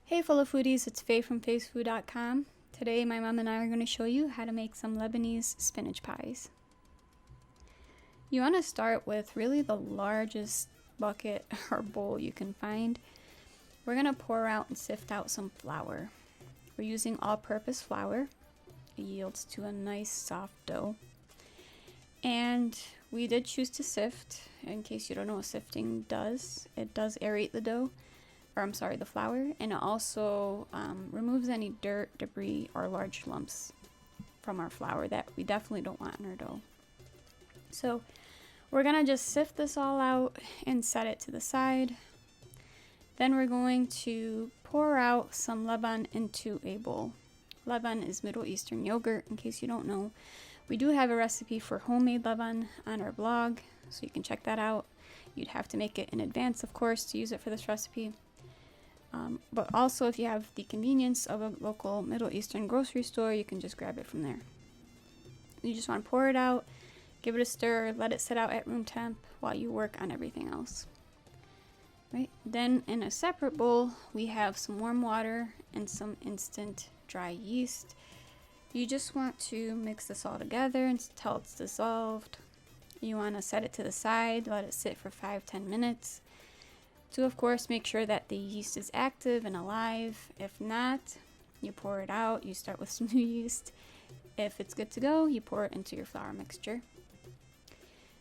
Hey fellow foodies, it's Faye from foodie.com. Today my mom and I are going to show you how to make some Lebanese spinach pies. You want to start with really the largest bucket or bowl you can find. We're going to pour out and sift out some flour. We're using all-purpose flour. It yields to a nice soft dough. And we did choose to sift. In case you don't know what sifting does, it does aerate the dough, or I'm sorry, the flour, and it also removes any dirt, debris, or large lumps from our flour that we definitely don't want in our dough. So we're gonna just sift this all out and set it to the side. Then we're going to pour out some Leban into a bowl. Leban is Middle Eastern yogurt, in case you don't know. We do have a recipe for homemade Leban on our blog, so you can check that out. You'd have to make it in advance, of course, to use it for this recipe. But also, if you have the convenience of a local Middle Eastern grocery store, you can just grab it from there. You just want to pour it out, give it a stir, let it sit out at room temp while you work on everything else. Right? Then in a separate bowl, we have some warm water and some instant dry yeast. You just want to mix this all together until it's dissolved. You want to set it to the side, let it sit for 5-10 minutes. To, of course, make sure that the yeast is active and alive. If not, you pour it out, you start with some new yeast. If it's good to go, you pour it into your flour mixture.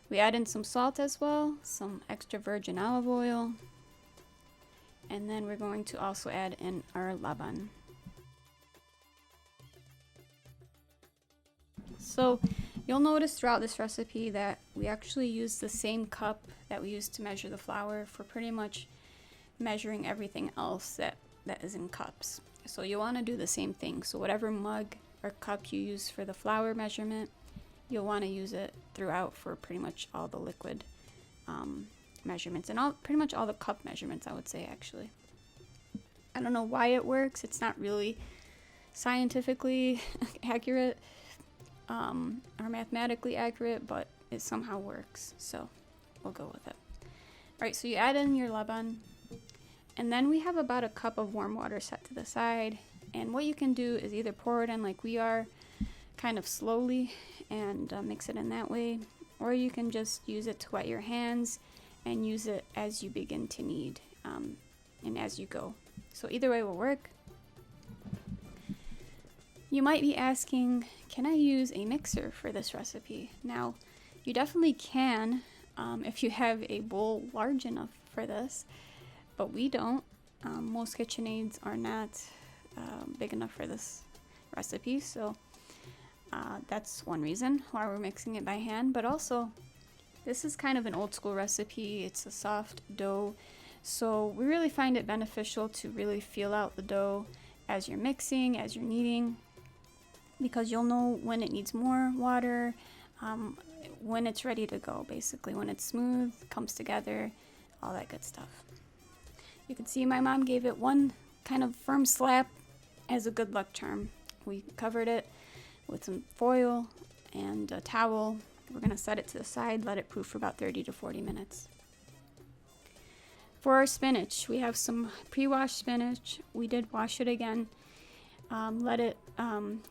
We add in some salt as well, some extra virgin olive oil, and then we're going to also add in our Leban. So you'll notice throughout this recipe that we actually use the same cup that we use to measure the flour for pretty much measuring everything else that is in cups. So you want to do the same thing. So whatever mug or cup you use for the flour measurement, you'll want to use it throughout for pretty much all the liquid measurements and pretty much all the cup measurements, I would say, actually. I don't know why it works. It's not really scientifically accurate or mathematically accurate, but it somehow works, so we'll go with it. Alright, so you add in your Leban, and then we have about a cup of warm water set to the side, and what you can do is either pour it in like we are, kind of slowly, and mix it in that way, or you can just use it to wet your hands and use it as you begin to knead and as you go. So either way will work. You might be asking, can I use a mixer for this recipe? Now, you definitely can if you have a bowl large enough for this, but we don't. Most KitchenAids are not big enough for this recipe, so that's one reason why we're mixing it by hand. But also, this is kind of an old school recipe. It's a soft dough, so we really find it beneficial to really feel out the dough as you're mixing, as you're kneading, because you'll know when it needs more water, when it's ready to go, basically, when it's smooth, comes together, all that good stuff. You can see my mom gave it one kind of firm slap as a good luck charm. We covered it with some foil and a towel. We're going to set it to the side, let it proof for about 30 to 40 minutes. For our spinach, we have some pre-washed spinach. We did wash it again. Let it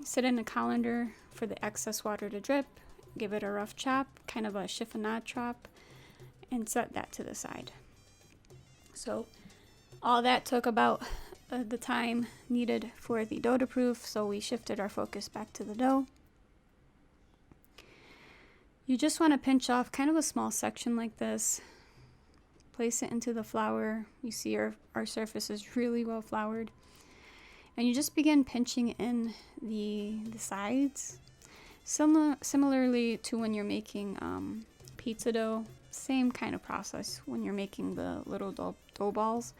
sit in a colander for the excess water to drip. Give it a rough chop, kind of a chiffonade chop, and set that to the side. So all that took about the time needed for the dough to proof, so we shifted our focus back to the dough. You just want to pinch off kind of a small section like this. Place it into the flour. You see our surface is really well floured. And you just begin pinching in the sides. Similarly to when you're making pizza dough, same kind of process when you're making the little dough balls.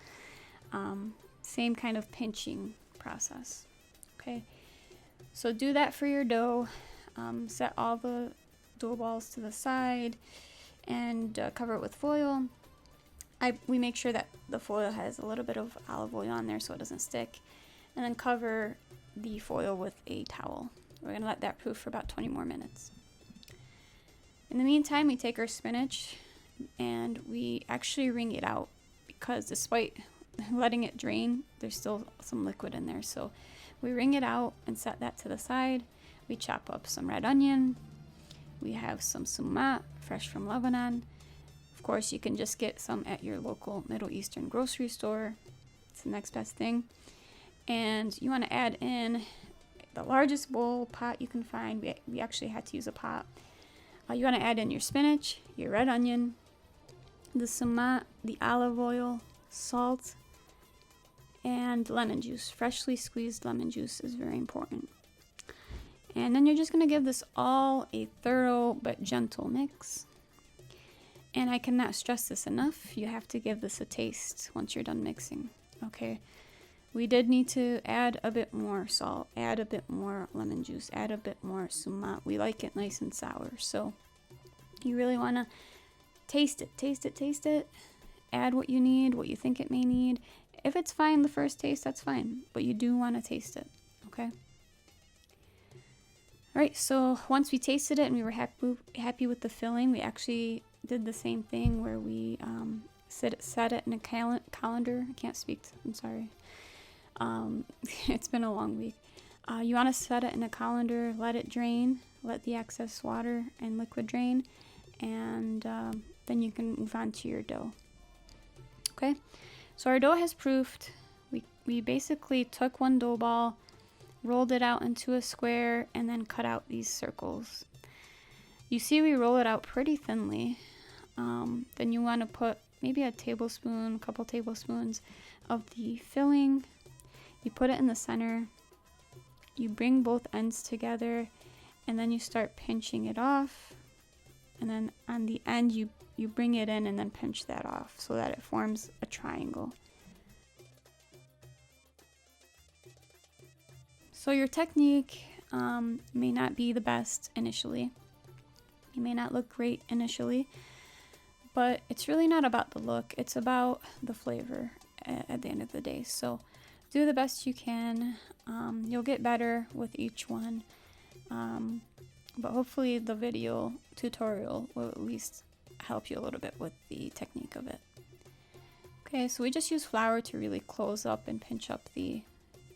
Same kind of pinching process. Okay, so do that for your dough. Set all the dough balls to the side and cover it with foil. We make sure that the foil has a little bit of olive oil on there so it doesn't stick. And then cover the foil with a towel. We're going to let that proof for about 20 more minutes. In the meantime, we take our spinach and we actually wring it out because despite letting it drain, there's still some liquid in there. So we wring it out and set that to the side. We chop up some red onion. We have some sumac, fresh from Lebanon. Of course, you can just get some at your local Middle Eastern grocery store. It's the next best thing. And you want to add in the largest bowl pot you can find. We actually had to use a pot. You want to add in your spinach, your red onion, the sumac, the olive oil, salt, and lemon juice. Freshly squeezed lemon juice is very important. And then you're just going to give this all a thorough but gentle mix. And I cannot stress this enough. You have to give this a taste once you're done mixing. Okay. We did need to add a bit more salt, add a bit more lemon juice, add a bit more sumac. We like it nice and sour. So you really want to taste it. Add what you need, what you think it may need. If it's fine the first taste, that's fine. But you do want to taste it. Okay. Alright, so once we tasted it and we were happy with the filling, we actually did the same thing where we set it in a calendar. I can't speak, I'm sorry. It's been a long week. You want to set it in a colander, let it drain, let the excess water and liquid drain, and then you can move on to your dough. Okay, so our dough has proofed. We basically took one dough ball, rolled it out into a square, and then cut out these circles. You see we roll it out pretty thinly. Then you want to put maybe a couple tablespoons of the filling. You put it in the center. You bring both ends together, and then you start pinching it off. And then on the end, you bring it in and then pinch that off so that it forms a triangle. So your technique may not be the best initially. You may not look great initially, but it's really not about the look. It's about the flavor at the end of the day. So do the best you can. You'll get better with each one. But hopefully the video tutorial will at least help you a little bit with the technique of it. Okay, so we just use flour to really close up and pinch up the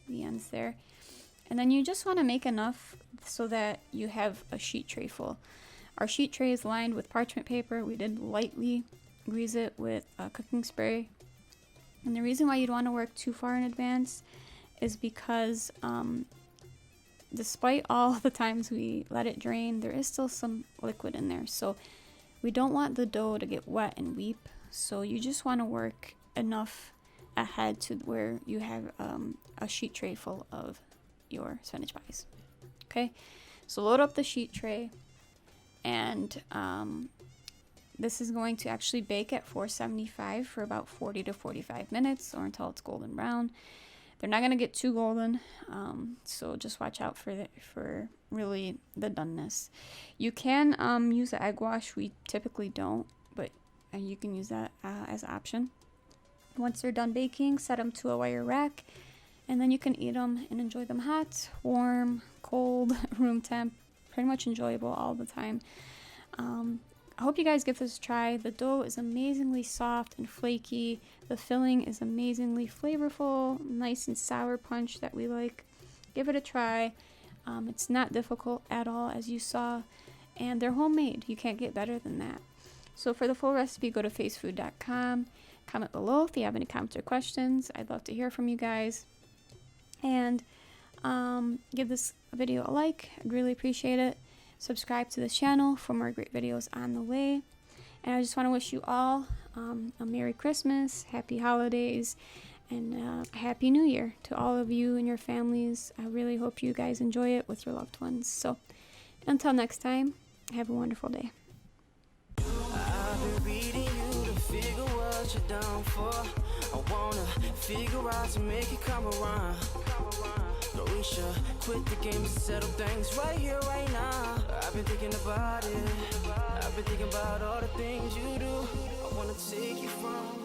ends there. And then you just want to make enough so that you have a sheet tray full. Our sheet tray is lined with parchment paper. We did lightly grease it with cooking spray. And the reason why you'd want to work too far in advance is because despite all the times we let it drain, there is still some liquid in there. So we don't want the dough to get wet and weep. So you just want to work enough ahead to where you have a sheet tray full of your spinach pies. Okay, so load up the sheet tray, and this is going to actually bake at 475 for about 40 to 45 minutes or until it's golden brown. They're not going to get too golden, so just watch out for really the doneness. You can use an egg wash. We typically don't, but you can use that as an option. Once they're done baking, set them to a wire rack, and then you can eat them and enjoy them hot, warm, cold, room temp. Pretty much enjoyable all the time. I hope you guys give this a try. The dough is amazingly soft and flaky. The filling is amazingly flavorful, nice and sour punch that we like. Give it a try. It's not difficult at all, as you saw, and they're homemade. You can't get better than that. So for the full recipe, go to facefood.com. Comment below if you have any comments or questions. I'd love to hear from you guys. And give this video a like. I'd really appreciate it. Subscribe to this channel for more great videos on the way. And I just want to wish you all a Merry Christmas, Happy Holidays, and a Happy New Year to all of you and your families. I really hope you guys enjoy it with your loved ones. So until next time, have a wonderful day. I've been reading you to figure what you're down for. I wanna figure out to make it come around. No, we should quit the game and settle things right here, right now. I've been thinking about it. I've been thinking about all the things you do. I wanna take you from